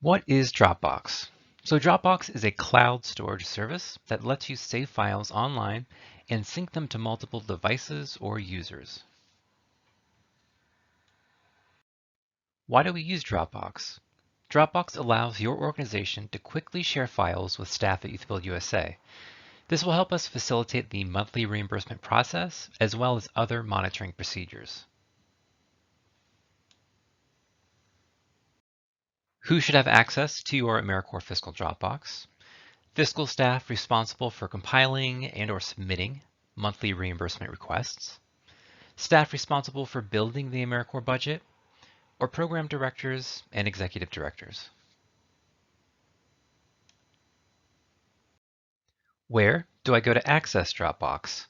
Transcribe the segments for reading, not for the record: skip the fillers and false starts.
What is Dropbox? So Dropbox is a cloud storage service that lets you save files online and sync them to multiple devices or users. Why do we use Dropbox? Dropbox allows your organization to quickly share files with staff at YouthBuild USA. This will help us facilitate the monthly reimbursement process as well as other monitoring procedures. Who should have access to your AmeriCorps Fiscal Dropbox? Fiscal staff responsible for compiling and/or submitting monthly reimbursement requests, staff responsible for building the AmeriCorps budget, or program directors and executive directors. Where do I go to access Dropbox?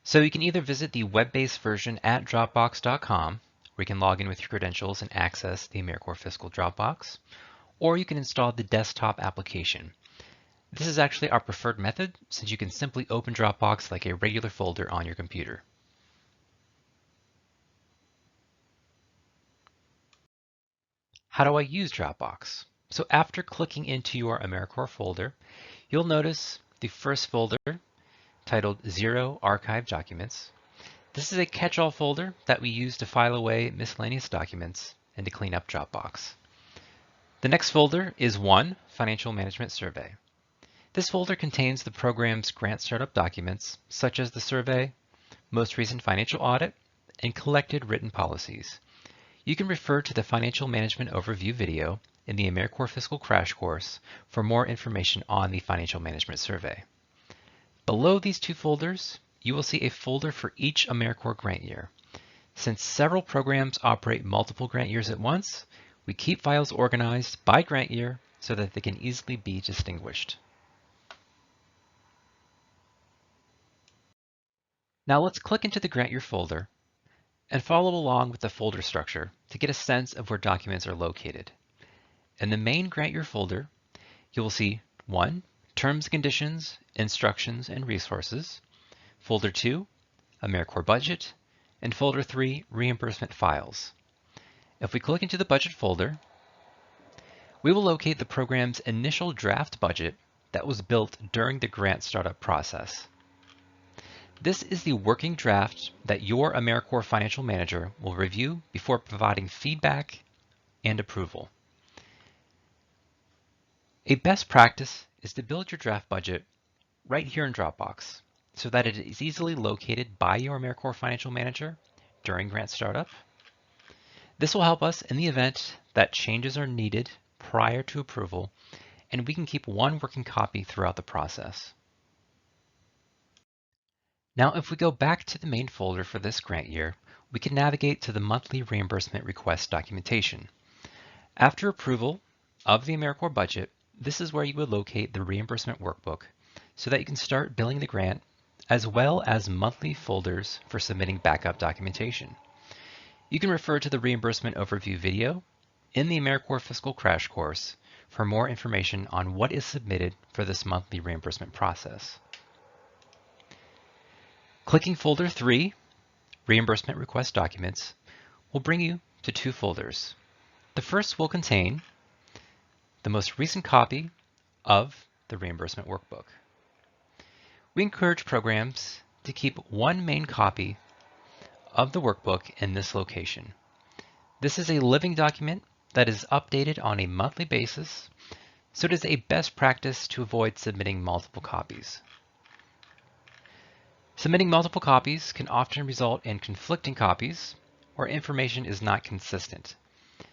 So you can either visit the web-based version at dropbox.com, where you can log in with your credentials and access the AmeriCorps Fiscal Dropbox, or you can install the desktop application. This is actually our preferred method since you can simply open Dropbox like a regular folder on your computer. How do I use Dropbox? So after clicking into your AmeriCorps folder, you'll notice the first folder titled Zero Archived Documents. This is a catch-all folder that we use to file away miscellaneous documents and to clean up Dropbox. The next folder is 1 Financial Management Survey. This folder contains the program's grant startup documents, such as the survey, most recent financial audit, and collected written policies. You can refer to the Financial Management Overview video in the AmeriCorps Fiscal Crash Course for more information on the Financial Management Survey. Below these two folders, you will see a folder for each AmeriCorps grant year. Since several programs operate multiple grant years at once, we keep files organized by grant year so that they can easily be distinguished. Now let's click into the grant year folder and follow along with the folder structure to get a sense of where documents are located. In the main grant year folder, you will see 1. Terms and Conditions, Instructions, and Resources, Folder 2, AmeriCorps Budget, and Folder 3, Reimbursement Files. If we click into the Budget folder, we will locate the program's initial draft budget that was built during the grant startup process. This is the working draft that your AmeriCorps Financial Manager will review before providing feedback and approval. A best practice is to build your draft budget right here in Dropbox so that it is easily located by your AmeriCorps Financial Manager during grant startup. This will help us in the event that changes are needed prior to approval, and we can keep one working copy throughout the process. Now, if we go back to the main folder for this grant year, we can navigate to the monthly reimbursement request documentation. After approval of the AmeriCorps budget, this is where you would locate the reimbursement workbook so that you can start billing the grant, as well as monthly folders for submitting backup documentation. You can refer to the reimbursement overview video in the AmeriCorps Fiscal Crash Course for more information on what is submitted for this monthly reimbursement process. Clicking Folder 3, Reimbursement Request Documents, will bring you to two folders. The first will contain the most recent copy of the reimbursement workbook. We encourage programs to keep one main copy of the workbook in this location. This is a living document that is updated on a monthly basis, so it is a best practice to avoid submitting multiple copies. Submitting multiple copies can often result in conflicting copies or information is not consistent.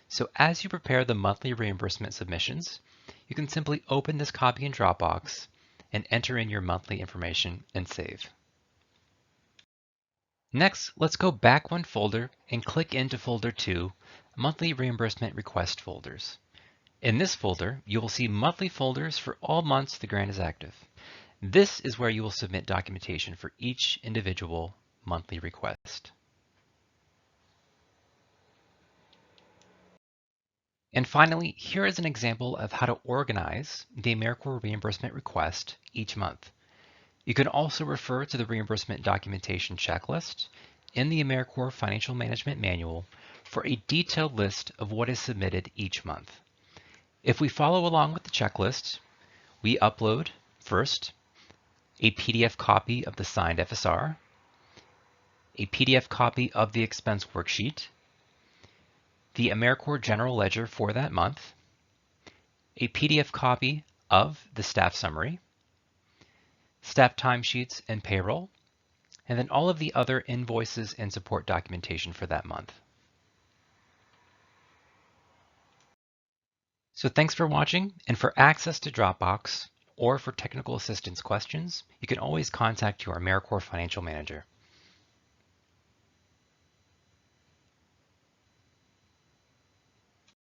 So as you prepare the monthly reimbursement submissions, you can simply open this copy in Dropbox and enter in your monthly information and save. Next, let's go back one folder and click into Folder 2, Monthly Reimbursement Request Folders. In this folder, you will see monthly folders for all months the grant is active. This is where you will submit documentation for each individual monthly request. And finally, here is an example of how to organize the AmeriCorps reimbursement request each month. You can also refer to the reimbursement documentation checklist in the AmeriCorps Financial Management Manual for a detailed list of what is submitted each month. If we follow along with the checklist, we upload first a PDF copy of the signed FSR, a PDF copy of the expense worksheet, the AmeriCorps General Ledger for that month, a PDF copy of the staff summary, staff timesheets and payroll, and then all of the other invoices and support documentation for that month. So thanks for watching, and for access to Dropbox or for technical assistance questions, you can always contact your AmeriCorps Financial Manager.